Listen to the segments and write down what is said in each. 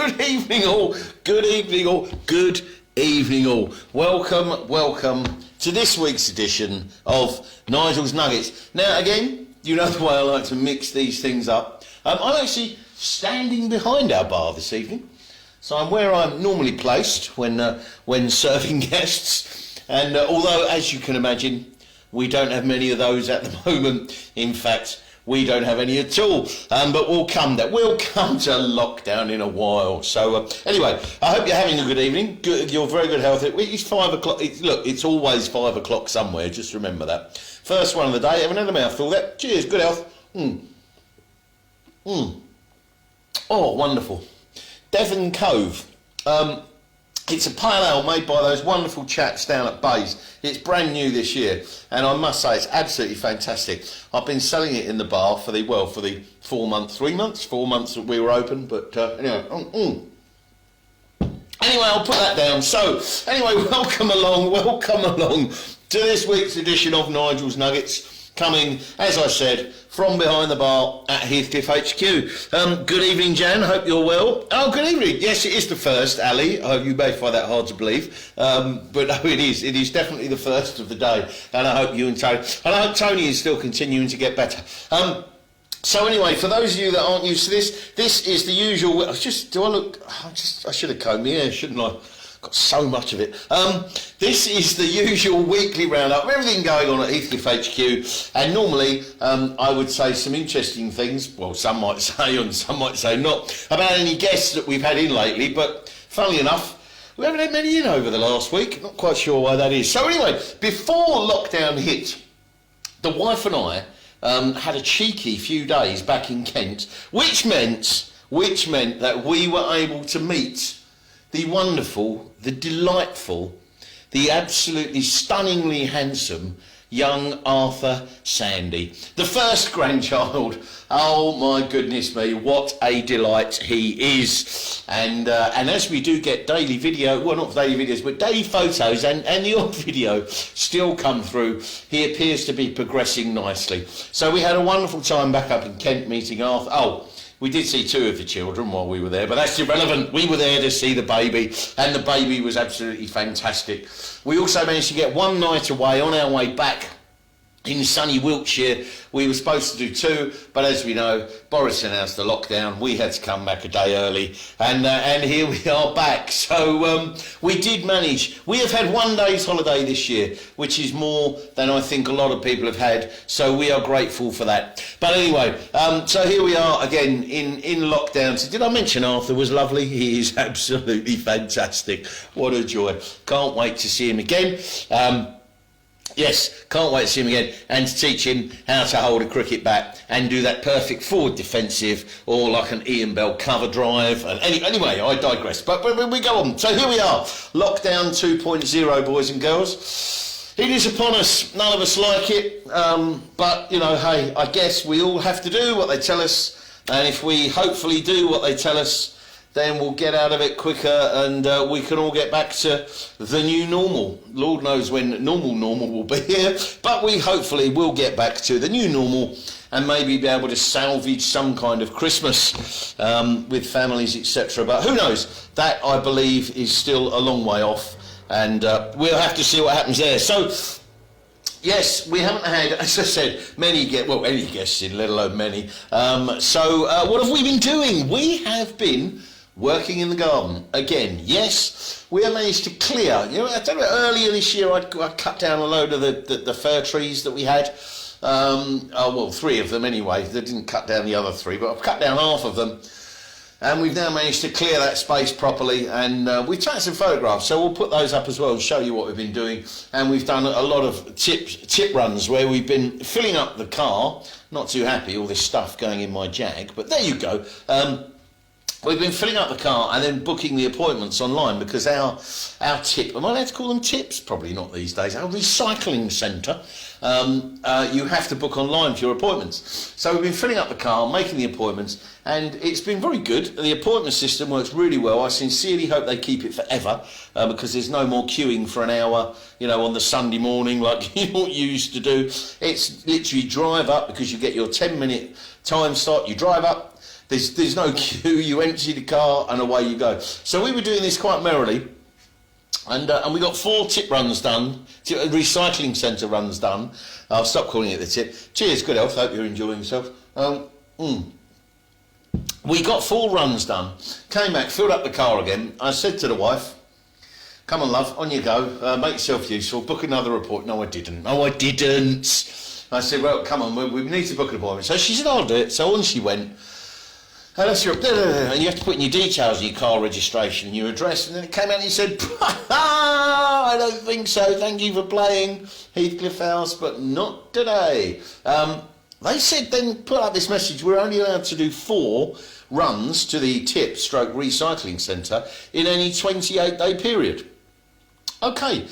Good evening all, good evening all, good evening all. Welcome to this week's edition of Nigel's Nuggets. Now again, you know the way I like to mix these things up. I'm actually standing behind our bar this evening. So I'm where I'm normally placed when serving guests. And although, as you can imagine, we don't have many of those at the moment. In fact, we don't have any at all, but we'll come to lockdown in a while. So anyway, I hope you're having a good evening. You're very good health. It's 5 o'clock. Look, it's always 5 o'clock somewhere. Just remember that. First one of the day. Haven't had a mouthful there. Cheers. Good health. Oh, wonderful. Devon Cove. It's a pale ale made by those wonderful chaps down at Bays. It's brand new this year, and I must say it's absolutely fantastic. I've been selling it in the bar for the 4 months that we were open, but anyway. Anyway, I'll put that down. So, anyway, welcome along to this week's edition of Nigel's Nuggets. Coming, as I said, from behind the bar at Heathcliff HQ. Good evening, Jan. Hope you're well. Oh, good evening. Yes, it is the first, Ali. I hope you may find that hard to believe. But no, it is. It is definitely the first of the day. And I hope you and Tony... And I hope Tony is still continuing to get better. So anyway, for those of you that aren't used to this is the usual... I should have combed my hair, shouldn't I? Got so much of it. This is the usual weekly roundup of everything going on at Heathcliff HQ, and normally I would say some interesting things, well, some might say and some might say not, about any guests that we've had in lately, but funnily enough, we haven't had many in over the last week. Not quite sure why that is. So anyway, before lockdown hit, the wife and I had a cheeky few days back in Kent, which meant that we were able to meet the wonderful, the delightful, the absolutely stunningly handsome young Arthur Sandy. The first grandchild. Oh my goodness me, what a delight he is. And as we do get daily video, well not daily videos, but daily photos and the odd video still come through, he appears to be progressing nicely. So we had a wonderful time back up in Kent meeting Arthur. Oh, we did see 2 of the children while we were there, but that's irrelevant. We were there to see the baby, and the baby was absolutely fantastic. We also managed to get 1 night away on our way back in sunny Wiltshire. We were supposed to do 2, but as we know, Boris announced the lockdown. We had to come back a day early, and here we are back. So we did manage. We have had 1 day's holiday this year, which is more than I think a lot of people have had, so we are grateful for that. But anyway, so here we are again in lockdown. So did I mention Arthur was lovely? He is absolutely fantastic. What a joy. Can't wait to see him again. Yes, can't wait to see him again and to teach him how to hold a cricket bat and do that perfect forward defensive or like an Ian Bell cover drive. And anyway, I digress. But we go on. So here we are, lockdown 2.0, boys and girls. It is upon us. None of us like it. But, you know, hey, I guess we all have to do what they tell us. And if we hopefully do what they tell us, then we'll get out of it quicker and we can all get back to the new normal. Lord knows when normal will be here, but we hopefully will get back to the new normal and maybe be able to salvage some kind of Christmas with families, etc. But who knows? That, I believe, is still a long way off, and we'll have to see what happens there. So, yes, we haven't had, as I said, any guests in, let alone many. So what have we been doing? We have been working in the garden again. Yes, we have managed to clear. You know, I don't know, earlier this year I cut down a load of the fir trees that we had. 3 of them anyway. They didn't cut down the other 3, but I've cut down half of them. And we've now managed to clear that space properly, and we've taken some photographs, so we'll put those up as well and show you what we've been doing. And we've done a lot of tip runs where we've been filling up the car. Not too happy, all this stuff going in my Jag, but there you go. We've been filling up the car and then booking the appointments online because our tip, am I allowed to call them tips? Probably not these days. Our recycling centre, you have to book online for your appointments. So we've been filling up the car, making the appointments, and it's been very good. The appointment system works really well. I sincerely hope they keep it forever because there's no more queuing for an hour, you know, on the Sunday morning like you used to do. It's literally drive up because you get your 10-minute time slot. You drive up. There's no queue. You empty the car and away you go. So we were doing this quite merrily, and we got 4 tip runs done, recycling centre runs done. I'll stop calling it the tip. Cheers, good health. Hope you're enjoying yourself. We got 4 runs done. Came back, filled up the car again. I said to the wife, "Come on, love, on you go. Make yourself useful. Book another report." No, I didn't. I said, "Well, come on, we need to book an appointment." So she said, "I'll do it." So on she went. And you have to put in your details, your car registration and your address. And then it came out and he said, "I don't think so. Thank you for playing Heathcliff House, but not today." They said then, put up this message, we're only allowed to do 4 runs to the tip stroke recycling centre in any 28-day period. Okay,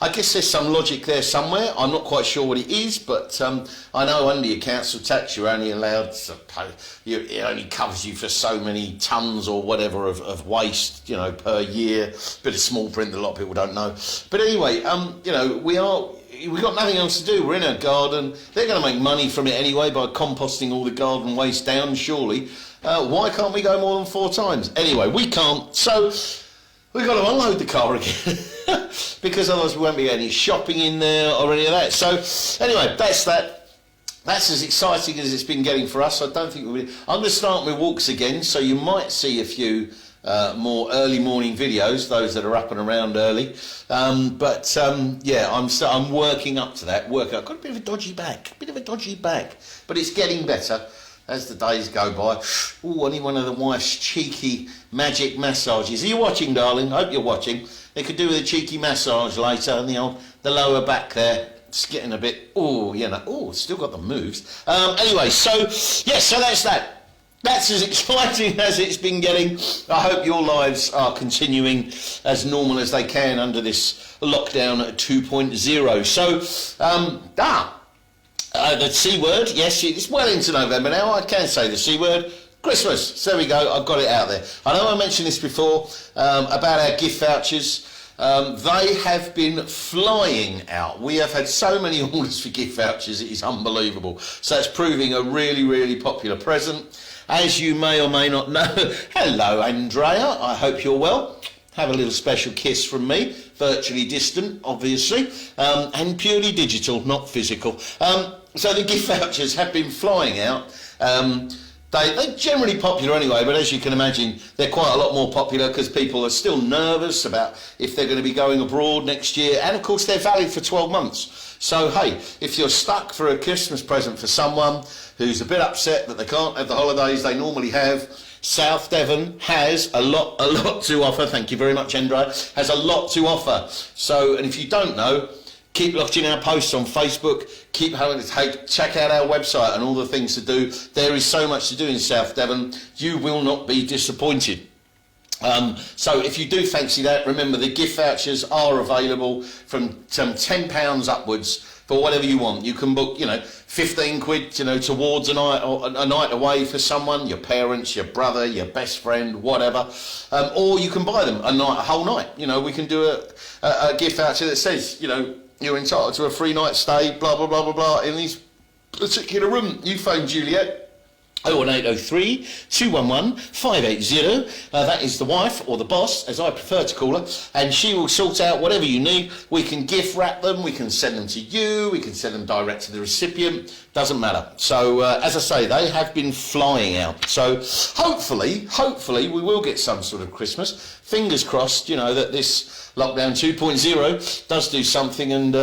I guess there's some logic there somewhere. I'm not quite sure what it is, but I know under your council tax you're only allowed to pay, it only covers you for so many tonnes or whatever of waste, per year. Bit of small print that a lot of people don't know. But anyway, we've got nothing else to do. We're in our garden. They're going to make money from it anyway by composting all the garden waste down, surely. Why can't we go more than 4 times? Anyway, we can't. So we've got to unload the car again because otherwise we won't be any shopping in there or any of that. So anyway, that's that. That's as exciting as it's been getting for us. I don't think I'm going to start my walks again, so you might see a few more early morning videos, those that are up and around early. Yeah, I'm working up to that. I've got a bit of a dodgy back, but it's getting better as the days go by. Oh, I need one of the wife's cheeky magic massages. Are you watching, darling? Hope you're watching. They could do with a cheeky massage later, and the lower back there. It's getting a bit, still got the moves. Anyway, so that's that. That's as exciting as it's been getting. I hope your lives are continuing as normal as they can under this lockdown at 2.0. So, the C word, yes, it's well into November now. I can say the C word. Christmas. There we go. I've got it out there. I know I mentioned this before about our gift vouchers. They have been flying out. We have had so many orders for gift vouchers, it is unbelievable. So it's proving a really, really popular present. As you may or may not know, hello Andrea, I hope you're well. Have a little special kiss from me, virtually distant, obviously, and purely digital, not physical. So the gift vouchers have been flying out. They're generally popular anyway, but as you can imagine, they're quite a lot more popular because people are still nervous about if they're going to be going abroad next year. And of course, they're valid for 12 months. So, hey, if you're stuck for a Christmas present for someone who's a bit upset that they can't have the holidays they normally have, South Devon has a lot to offer. Thank you very much, Andre. Has a lot to offer. So, and if you don't know, keep watching our posts on Facebook, keep having to check out our website and all the things to do. There is so much to do in South Devon. You will not be disappointed. So if you do fancy that, remember the gift vouchers are available from some £10 upwards for whatever you want. You can book, 15 quid, towards a night away for someone, your parents, your brother, your best friend, whatever. Or you can buy them a whole night. We can do a gift voucher that says, you're entitled to a free night stay, blah, blah, blah, blah, blah, in this particular room. You phone Juliet. 01803 211 580. That is the wife, or the boss, as I prefer to call her, and she will sort out whatever you need. We can gift wrap them, we can send them to you, we can send them direct to the recipient, doesn't matter. So, as I say, they have been flying out. So, hopefully, we will get some sort of Christmas. Fingers crossed, that this lockdown 2.0 does do something, and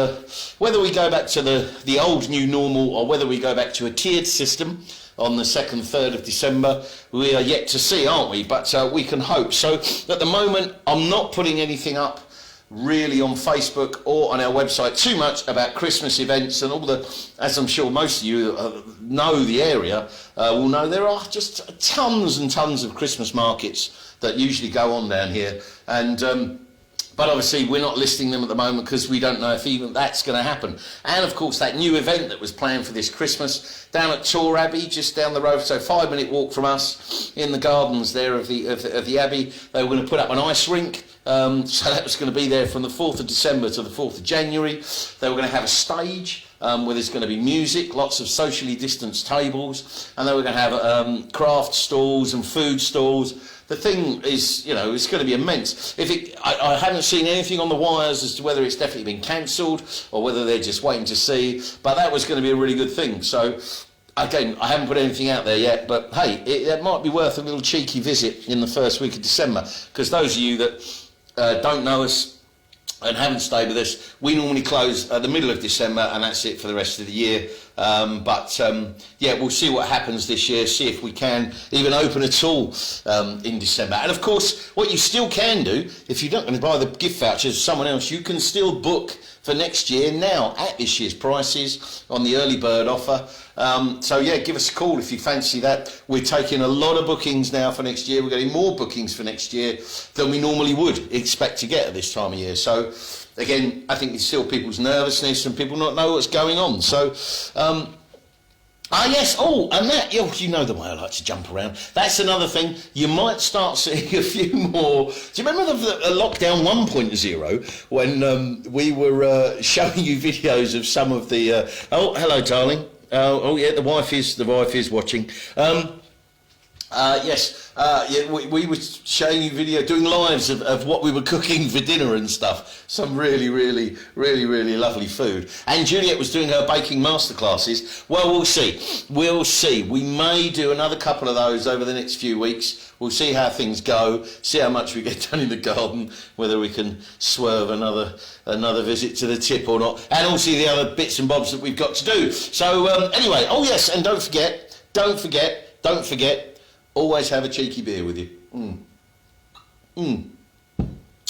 whether we go back to the old new normal or whether we go back to a tiered system on the 2nd, 3rd of December, we are yet to see, aren't we? But we can hope. So at the moment, I'm not putting anything up really on Facebook or on our website too much about Christmas events and all the, as I'm sure most of you know the area, will know there are just tons and tons of Christmas markets that usually go on down here. And but obviously we're not listing them at the moment because we don't know if even that's going to happen. And of course that new event that was planned for this Christmas down at Torquay Abbey, just down the road, so 5-minute walk from us, in the gardens there of the Abbey, they were going to put up an ice rink. So that was going to be there from the 4th of December to the 4th of January. They were going to have a stage where there's going to be music, lots of socially distanced tables, and then we're going to have craft stalls and food stalls. The thing is, you know, it's going to be immense. I haven't seen anything on the wires as to whether it's definitely been cancelled or whether they're just waiting to see, but that was going to be a really good thing. So, again, I haven't put anything out there yet, but hey, it might be worth a little cheeky visit in the first week of December, because those of you that don't know us and haven't stayed with us, we normally close at the middle of December, and that's it for the rest of the year. Yeah, we'll see what happens this year, see if we can even open at all in December. And of course, what you still can do, if you're not going to buy the gift vouchers of someone else, you can still book for next year now at this year's prices on the early bird offer. So yeah, give us a call if you fancy that. We're taking a lot of bookings now for next year. We're getting more bookings for next year than we normally would expect to get at this time of year. So again, I think it's still people's nervousness and people not know what's going on. So, yes, and that, you know the way I like to jump around. That's another thing. You might start seeing a few more. Do you remember the lockdown 1.0 when we were showing you videos of some of the... oh, hello, darling. Oh, yeah, the wife is watching. Yes, yeah, we were showing you doing lives of what we were cooking for dinner and stuff. Some really lovely food. And Juliet was doing her baking masterclasses. Well, we'll see. We may do another couple of those over the next few weeks. We'll see how things go, see how much we get done in the garden, whether we can swerve another visit to the tip or not, and also the other bits and bobs that we've got to do. So anyway, oh yes, and don't forget, always have a cheeky beer with you.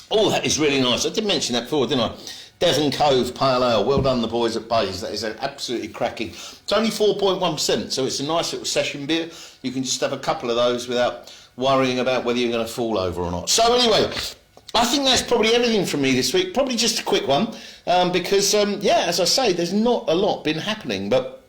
Oh, that is really nice. I did mention that before, didn't I? Devon Cove Pale Ale. Well done, the boys at Bays. That is absolutely cracking. It's only 4.1%, so it's a nice little session beer. You can just have a couple of those without worrying about whether you're going to fall over or not. So anyway, I think that's probably everything from me this week. Probably just a quick one, because, yeah, as I say, there's not a lot been happening, but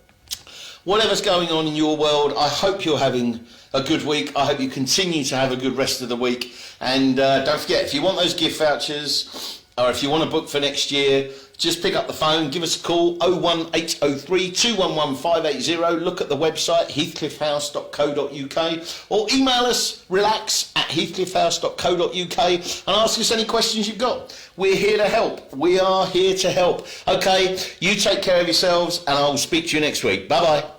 whatever's going on in your world, I hope you're having a good week. I hope you continue to have a good rest of the week. And don't forget, if you want those gift vouchers, or if you want to book for next year, just pick up the phone, give us a call, 01803 211 580. Look at the website, heathcliffhouse.co.uk, or email us, relax@heathcliffhouse.co.uk, and ask us any questions you've got. We're here to help. We are here to help. Okay, you take care of yourselves, and I'll speak to you next week. Bye-bye.